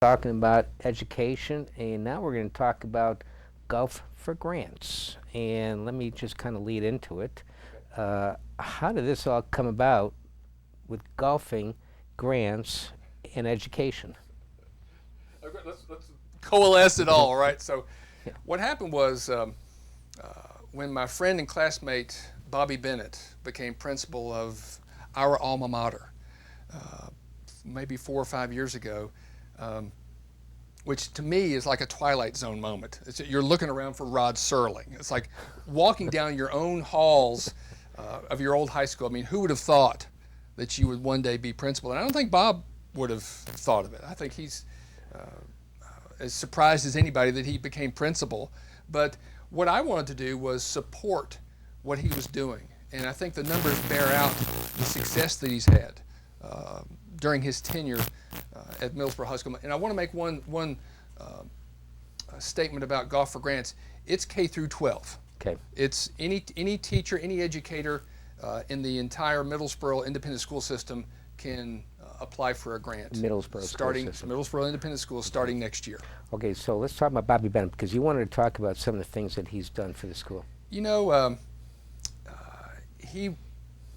talking about education, and now we're going to talk about Golf for Grants. And let me just kind of lead into it. How did this all come about with golfing, grants, and education? Okay, let's coalesce it all, right? So, Yeah. what happened was when my friend and classmate Bobby Bennett became principal of our alma mater, uh, maybe 4 or 5 years ago, which to me is like a Twilight Zone moment. You're looking around for Rod Serling. It's like walking down your own halls of your old high school. I mean, who would have thought that you would one day be principal? And I don't think Bob would have thought of it. I think he's as surprised as anybody that he became principal. But what I wanted to do was support what he was doing. And I think the numbers bear out the success that he's had during his tenure at Middlesboro High School. And I want to make one statement about Golf for Grants. It's K through 12. Okay. It's any teacher, any educator in the entire Middlesboro Independent School System can apply for a grant. Middlesboro Independent School starting next year. Okay, so let's talk about Bobby Bennett, because you wanted to talk about some of the things that he's done for the school. You know, he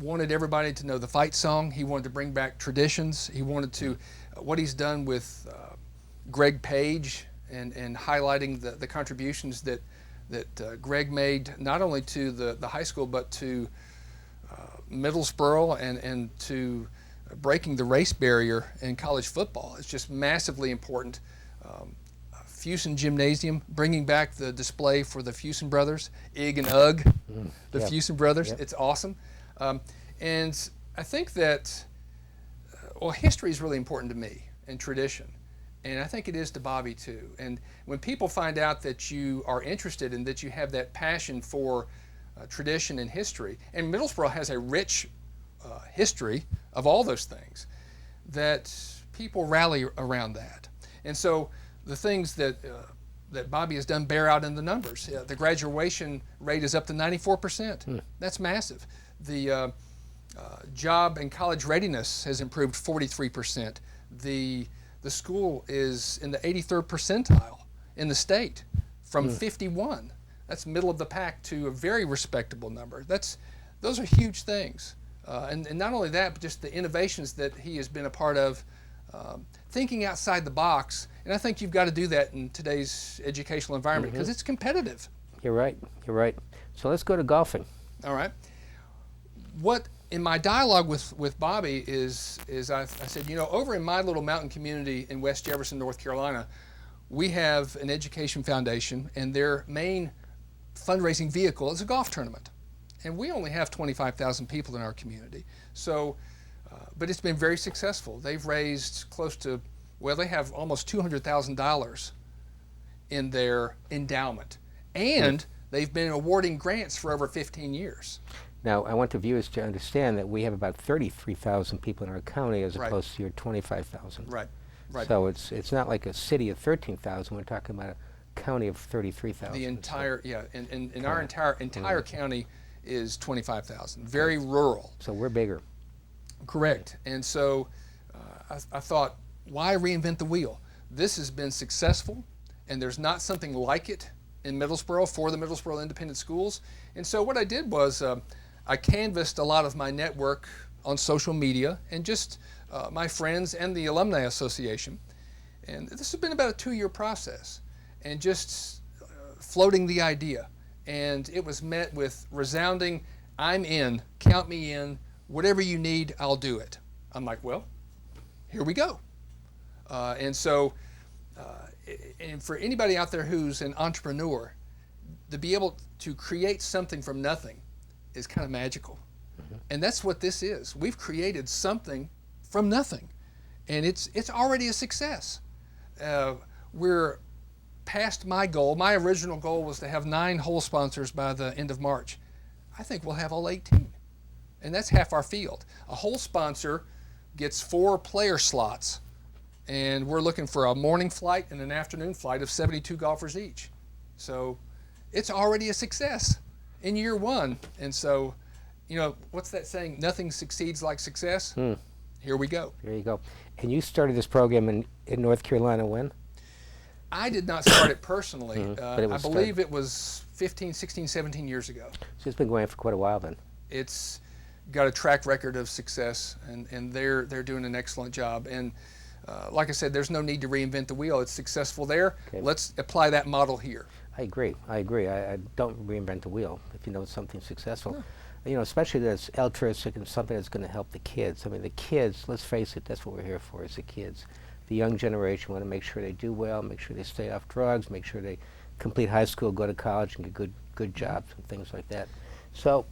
wanted everybody to know the fight song. He wanted to bring back traditions. He wanted to, what he's done with Greg Page and highlighting the contributions that Greg made not only to the high school but to Middlesboro and to breaking the race barrier in college football. It's just massively important. Fusen Gymnasium, bringing back the display for the Fusen brothers, Ig and Ugg, the Yep. Fusen brothers. Yep. It's awesome. And I think that, well, history is really important to me and tradition. And I think it is to Bobby too. And when people find out that you are interested and that you have that passion for tradition and history, and Middlesboro has a rich history of all those things, that people rally around that. And so the things that Bobby has done bear out in the numbers. The graduation rate is up to 94%. That's massive. The job and college readiness has improved 43%. The school is in the 83rd percentile in the state from 51. That's middle of the pack to a very respectable number. Those are huge things. And not only that, but just the innovations that he has been a part of, thinking outside the box. And I think you've got to do that in today's educational environment because it's competitive. You're right. You're right. So let's go to golfing. All right. What in my dialogue with Bobby is I said, you know, over in my little mountain community in West Jefferson, North Carolina, we have an education foundation, and their main fundraising vehicle is a golf tournament. And we only have 25,000 people in our community. So, but it's been very successful. They've raised close to, well, they have almost $200,000 in their endowment. And they've been awarding grants for over 15 years. Now, I want the viewers to understand that we have about 33,000 people in our county as Right. opposed to your 25,000. Right, right. So it's not like a city of 13,000. We're talking about a county of 33,000. The entire, yeah, and our entire county is 25,000. Very rural. So we're bigger. Correct. And so I thought, why reinvent the wheel? This has been successful, and there's not something like it in Middlesboro for the Middlesboro Independent Schools. And so what I did was I canvassed a lot of my network on social media and just my friends and the Alumni Association. And this has been about a 2-year process, and just floating the idea. And it was met with resounding, I'm in, count me in, whatever you need, I'll do it. I'm like, well, here we go. And so, and for anybody out there who's an entrepreneur, to be able to create something from nothing is kind of magical. And that's what this is. We've created something from nothing, and it's already a success. We're past my goal. My original goal was to have 9 hole sponsors by the end of March. I think we'll have all 18, and that's half our field. A hole sponsor gets 4 player slots, and we're looking for a morning flight and an afternoon flight of 72 golfers each. So it's already a success in year 1. And so, you know, what's that saying? Nothing succeeds like success. here we go. There you go. And you started this program in North Carolina when? I did not start it personally. But it I was believe it was 15, 16, 17 years ago. So it's been going for quite a while then. It's got a track record of success, and they're doing an excellent job. And like I said, there's no need to reinvent the wheel. It's successful there. Okay. Let's apply that model here. I agree. I don't reinvent the wheel if you know something's successful. No. You know, especially that's altruistic and something that's going to help the kids. I mean, the kids, let's face it, that's what we're here for, is the kids. The young generation want to make sure they do well, make sure they stay off drugs, make sure they complete high school, go to college, and get good jobs and things like that. So,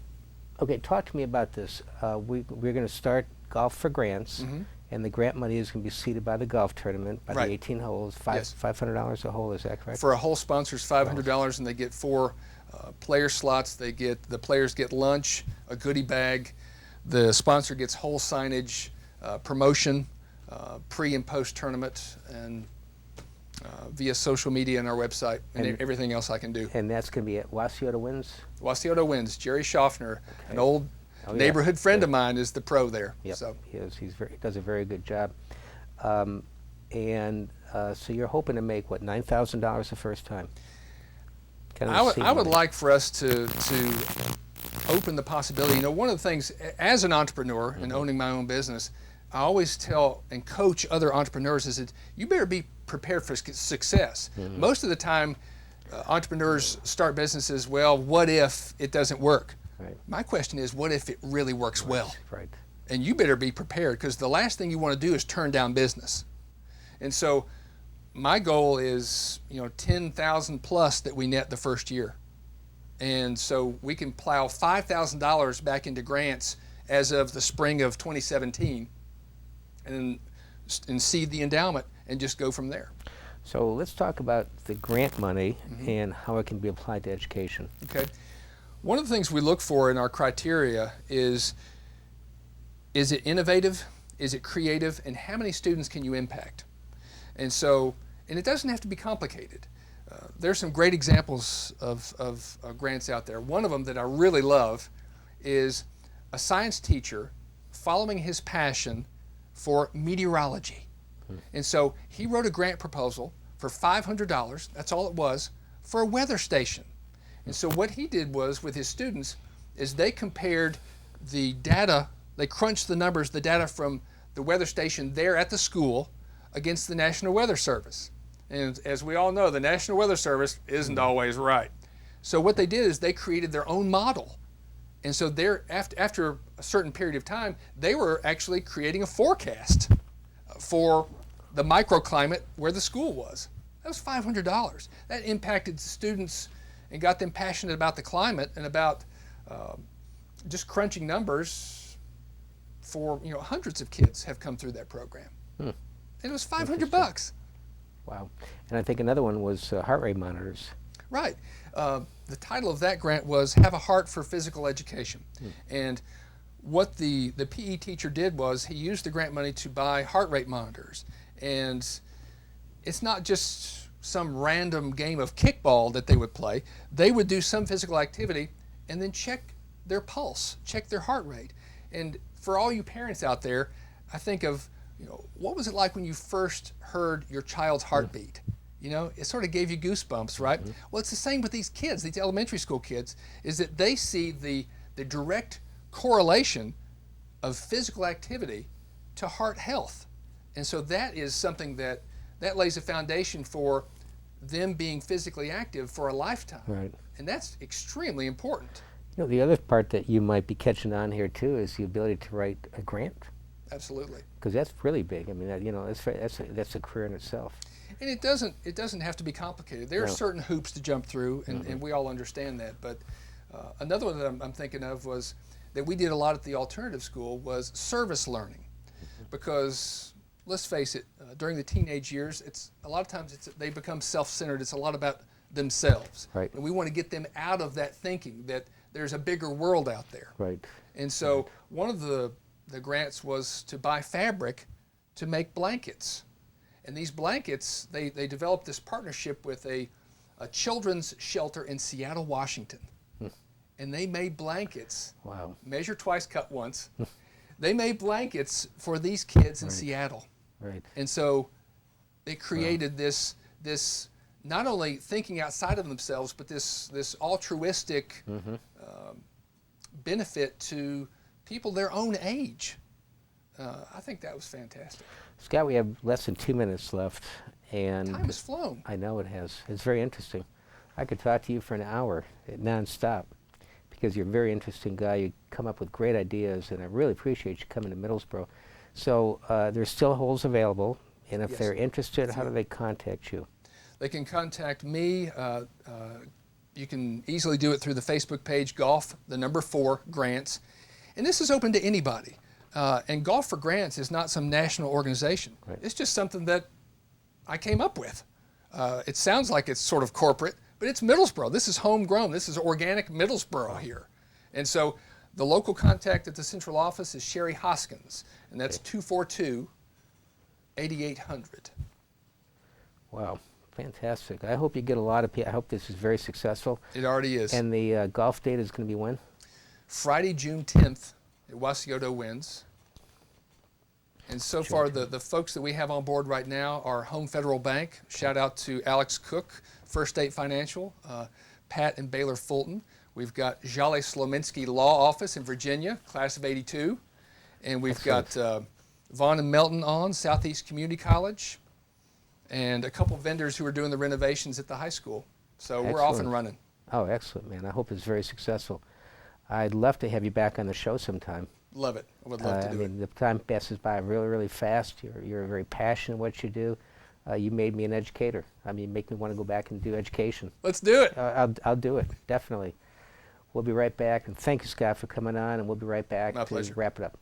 okay, talk to me about this. We're going to start Golf for Grants, and the grant money is going to be seeded by the golf tournament, by the 18 holes, $500 a hole, is that correct? For a hole sponsors, $500, and they get 4 player slots. The players get lunch, a goodie bag. The sponsor gets hole signage, promotion, pre and post tournament, and via social media and our website, and everything else I can do. And that's going to be at Wasiota Wins? Wasiota Wins. Jerry Schaffner, an old neighborhood friend of mine, is the pro there. Yep. So. He does a very good job. So you're hoping to make, what, $9,000 the first time? I would like for us to open the possibility. You know, one of the things, as an entrepreneur and owning my own business, I always tell and coach other entrepreneurs is that you better be prepared for success. Most of the time, entrepreneurs start businesses, well, what if it doesn't work? Right. My question is, what if it really works well? Right. And you better be prepared, because the last thing you want to do is turn down business. And so my goal is, 10,000 plus that we net the first year. And so we can plow $5,000 back into grants as of the spring of 2017 and seed the endowment and just go from there. So let's talk about the grant money and how it can be applied to education. Okay. One of the things we look for in our criteria is it innovative? Is it creative? And how many students can you impact? And it doesn't have to be complicated. There's some great examples of grants out there. One of them that I really love is a science teacher following his passion for meteorology. And so he wrote a grant proposal for $500, that's all it was, for a weather station. And so what he did was, with his students, is they compared the data, they crunched the numbers, the data from the weather station there at the school against the National Weather Service. And as we all know, the National Weather Service isn't always right. So what they did is they created their own model. And so after a certain period of time, they were actually creating a forecast for the microclimate where the school was. That was $500. That impacted students and got them passionate about the climate and about just crunching numbers for, hundreds of kids have come through that program. And it was $500. Wow. And I think another one was heart rate monitors. Right. The title of that grant was Have a Heart for Physical Education. And what the PE teacher did was he used the grant money to buy heart rate monitors. And it's not just some random game of kickball that they would play. They would do some physical activity and then check their pulse, check their heart rate. And for all you parents out there, I think of, what was it like when you first heard your child's heartbeat? It sort of gave you goosebumps, right? Well, it's the same with these kids, these elementary school kids, is that they see the direct correlation of physical activity to heart health. And so that is something that lays a foundation for them being physically active for a lifetime. Right. And that's extremely important. The other part that you might be catching on here too is the ability to write a grant. Absolutely. Because that's really big. I mean, that's a career in itself. And it doesn't have to be complicated. There are certain hoops to jump through, and we all understand that. But another one that I'm thinking of was that we did a lot at the alternative school was service learning, because let's face it, during the teenage years, a lot of times they become self-centered. It's a lot about themselves, right. And we want to get them out of that thinking that there's a bigger world out there. Right. And so one of the grants was to buy fabric to make blankets. And these blankets, they developed this partnership with a children's shelter in Seattle, Washington. And they made blankets, wow. measure twice, cut once, They made blankets for these kids in Right. Seattle. Right. And so it created this not only thinking outside of themselves, but this altruistic benefit to people their own age. I think that was fantastic. Scott, we have less than 2 minutes left, and Time has flown. I know it has. It's very interesting. I could talk to you for an hour nonstop because you're a very interesting guy. You come up with great ideas, and I really appreciate you coming to Middlesbrough. So there's still holes available, and if Yes. they're interested, how do they contact you? They can contact me. You can easily do it through the Facebook page, Golf, the number 4, Grants. And this is open to anybody. And Golf for Grants is not some national organization. Right. It's just something that I came up with. It sounds like it's sort of corporate, but it's Middlesbrough. This is homegrown. This is organic Middlesbrough here. And so the local contact at the central office is Sherry Hoskins, and that's 242-8800. Wow, fantastic. I hope you get a lot of people. I hope this is very successful. It already is. And the golf date is going to be when? Friday, June 10th at Wasigoto Winds. And so far, the folks that we have on board right now are Home Federal Bank. Shout out to Alex Cook, First State Financial, Pat and Baylor Fulton. We've got Jolly Slominski Law Office in Virginia, class of 82. And we've got Vaughn and Melton on, Southeast Community College. And a couple vendors who are doing the renovations at the high school. So we're off and running. Oh, excellent, man. I hope it's very successful. I'd love to have you back on the show sometime. Love it. I would love to do I mean, the time passes by really, really fast. You're very passionate in what you do. You made me an educator. I mean, you make me want to go back and do education. Let's do it. I'll do it, definitely. We'll be right back. And thank you, Scott, for coming on, and we'll be right back My to pleasure. wrap it up.